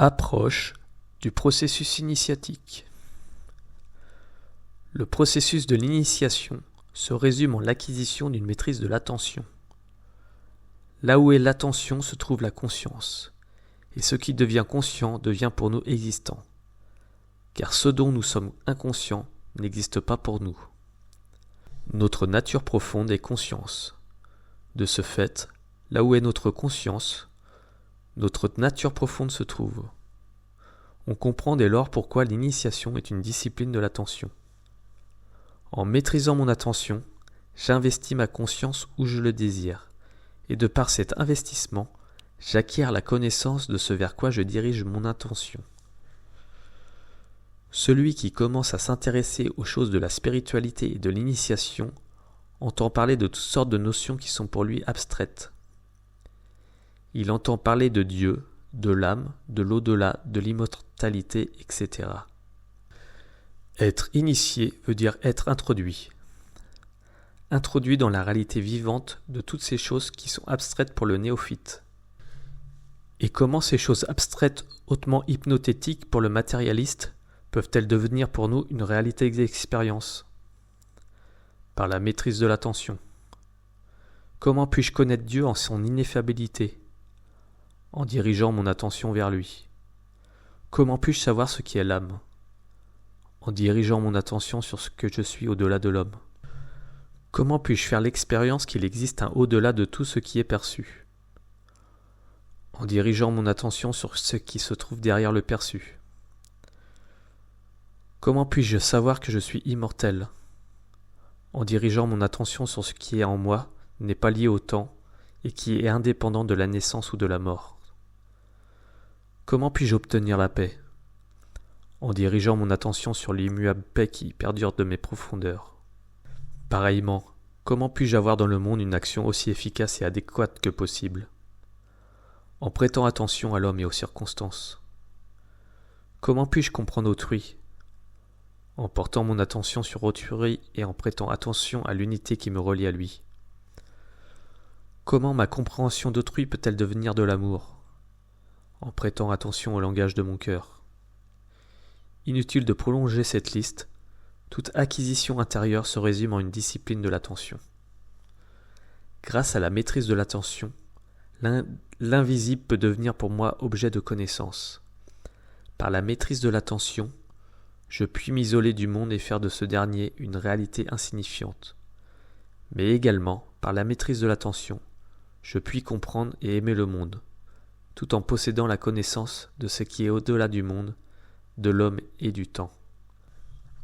Approche du processus initiatique. Le processus de l'initiation se résume en l'acquisition d'une maîtrise de l'attention. Là où est l'attention se trouve la conscience, et ce qui devient conscient devient pour nous existant, car ce dont nous sommes inconscients n'existe pas pour nous. Notre nature profonde est conscience. De ce fait, là où est notre conscience, notre nature profonde se trouve. On comprend dès lors pourquoi l'initiation est une discipline de l'attention. En maîtrisant mon attention, j'investis ma conscience où je le désire, et de par cet investissement, j'acquiers la connaissance de ce vers quoi je dirige mon attention. Celui qui commence à s'intéresser aux choses de la spiritualité et de l'initiation entend parler de toutes sortes de notions qui sont pour lui abstraites. Il entend parler de Dieu, de l'âme, de l'au-delà, de l'immortalité, etc. Être initié veut dire être introduit. Introduit dans la réalité vivante de toutes ces choses qui sont abstraites pour le néophyte. Et comment ces choses abstraites hautement hypnothétiques pour le matérialiste peuvent-elles devenir pour nous une réalité d'expérience ? Par la maîtrise de l'attention. Comment puis-je connaître Dieu en son ineffabilité ? En dirigeant mon attention vers lui. Comment puis-je savoir ce qui est l'âme ? En dirigeant mon attention sur ce que je suis au-delà de l'homme. Comment puis-je faire l'expérience qu'il existe un au-delà de tout ce qui est perçu ? En dirigeant mon attention sur ce qui se trouve derrière le perçu. Comment puis-je savoir que je suis immortel ? En dirigeant mon attention sur ce qui est en moi, n'est pas lié au temps, et qui est indépendant de la naissance ou de la mort. Comment puis-je obtenir la paix ? En dirigeant mon attention sur l'immuable paix qui perdure de mes profondeurs. Pareillement, comment puis-je avoir dans le monde une action aussi efficace et adéquate que possible ? En prêtant attention à l'homme et aux circonstances. Comment puis-je comprendre autrui ? En portant mon attention sur autrui et en prêtant attention à l'unité qui me relie à lui. Comment ma compréhension d'autrui peut-elle devenir de l'amour ? En prêtant attention au langage de mon cœur. Inutile de prolonger cette liste, toute acquisition intérieure se résume en une discipline de l'attention. Grâce à la maîtrise de l'attention, l'invisible peut devenir pour moi objet de connaissance. Par la maîtrise de l'attention, je puis m'isoler du monde et faire de ce dernier une réalité insignifiante. Mais également, par la maîtrise de l'attention, je puis comprendre et aimer le monde, tout en possédant la connaissance de ce qui est au-delà du monde, de l'homme et du temps.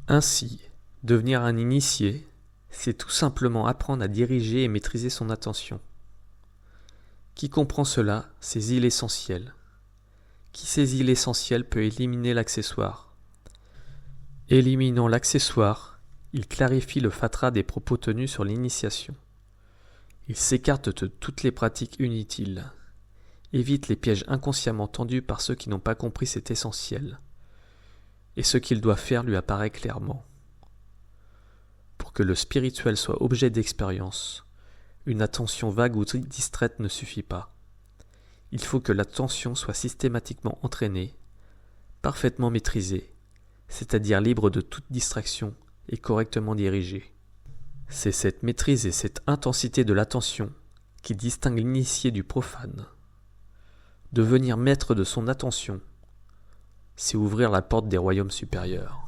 Ainsi, devenir un initié, c'est tout simplement apprendre à diriger et maîtriser son attention. Qui comprend cela saisit l'essentiel. Qui saisit l'essentiel peut éliminer l'accessoire. Éliminant l'accessoire, il clarifie le fatras des propos tenus sur l'initiation. Il s'écarte de toutes les pratiques inutiles, évite les pièges inconsciemment tendus par ceux qui n'ont pas compris cet essentiel, et ce qu'il doit faire lui apparaît clairement. Pour que le spirituel soit objet d'expérience, une attention vague ou distraite ne suffit pas. Il faut que l'attention soit systématiquement entraînée, parfaitement maîtrisée, c'est-à-dire libre de toute distraction et correctement dirigée. C'est cette maîtrise et cette intensité de l'attention qui distinguent l'initié du profane. Devenir maître de son attention, c'est ouvrir la porte des royaumes supérieurs.